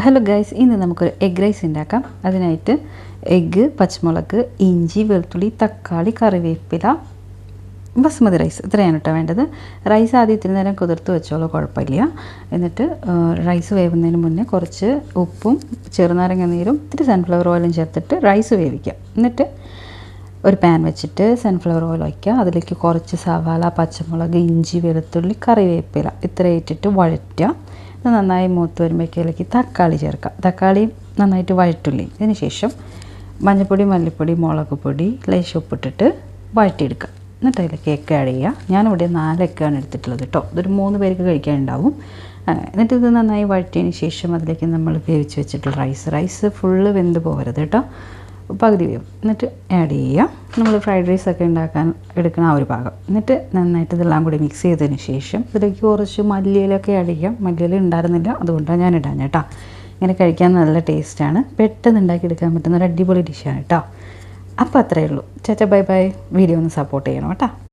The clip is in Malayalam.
ഹലോ ഗൈസ്, ഇന്ന് നമുക്കൊരു എഗ് റൈസ് ഉണ്ടാക്കാം. അതിനായിട്ട് എഗ്ഗ്, പച്ചമുളക്, ഇഞ്ചി, വെളുത്തുള്ളി, തക്കാളി, കറിവേപ്പില, ബസ്മതി റൈസ് ഇത്രയാണ് കേട്ടോ വേണ്ടത്. റൈസ് ആദ്യം ഇത്തിരി നേരം കുതിർത്ത് വെച്ചോളൂ, കുഴപ്പമില്ല. എന്നിട്ട് റൈസ് വേവുന്നതിന് മുന്നേ കുറച്ച് ഉപ്പും ചെറുനാരങ്ങ നീരും ഇത്തിരി സൺഫ്ലവർ ഓയിലും ചേർത്തിട്ട് റൈസ് വേവിക്കാം. എന്നിട്ട് ഒരു പാൻ വെച്ചിട്ട് സൺഫ്ലവർ ഓയിൽ വയ്ക്കുക. അതിലേക്ക് കുറച്ച് സവാള, പച്ചമുളക്, ഇഞ്ചി, വെളുത്തുള്ളി, കറിവേപ്പില ഇത്ര ഇട്ടിട്ട് വഴറ്റുക. ഇത് നന്നായി മൂത്ത് വരുമ്പോഴേക്കിലേക്ക് തക്കാളി ചേർക്കാം. തക്കാളി നന്നായിട്ട് വഴറ്റുള്ളി. അതിന് ശേഷം മഞ്ഞൾപ്പൊടി, മല്ലിപ്പൊടി, മുളക് പൊടി, ലേശം ഉപ്പിട്ടിട്ട് വഴറ്റിയെടുക്കുക. എന്നിട്ട് അതിലേക്ക് എഗ്ഗ് ആഡ് ചെയ്യുക. ഞാനിവിടെ 4 എഗ്ഗാണ് എടുത്തിട്ടുള്ളത് കേട്ടോ. ഇതൊരു 3 പേർക്ക് കഴിക്കാനുണ്ടാവും. എന്നിട്ട് ഇത് നന്നായി വഴറ്റിയതിന് ശേഷം അതിലേക്ക് നമ്മൾ വേവിച്ച് വെച്ചിട്ടുള്ള റൈസ് ഫുള്ള് വെന്ത് പോകരുത് കേട്ടോ, പകുതി വേവും. എന്നിട്ട് ആഡ് ചെയ്യുക. നമ്മൾ ഫ്രൈഡ് റൈസൊക്കെ ഉണ്ടാക്കാൻ എടുക്കുന്ന ആ ഒരു ഭാഗം. എന്നിട്ട് നന്നായിട്ട് ഇതെല്ലാം കൂടി മിക്സ് ചെയ്തതിന് ശേഷം ഇതിലേക്ക് കുറച്ച് മല്ലിയിലൊക്കെ ആഡ് ചെയ്യാം. മല്ലിയില ഉണ്ടായിരുന്നില്ല, അതുകൊണ്ടാണ് ഞാൻ ഇടാൻ കേട്ടോ. ഇങ്ങനെ കഴിക്കാൻ നല്ല ടേസ്റ്റാണ്. പെട്ടെന്ന് ഉണ്ടാക്കിയെടുക്കാൻ പറ്റുന്ന ഒരു അടിപൊളി ഡിഷാണ് കേട്ടോ. അപ്പോൾ അത്രയേ ഉള്ളൂ. ചേട്ടാ, ബൈ ബൈ. വീഡിയോ ഒന്ന് സപ്പോർട്ട് ചെയ്യണം കേട്ടോ.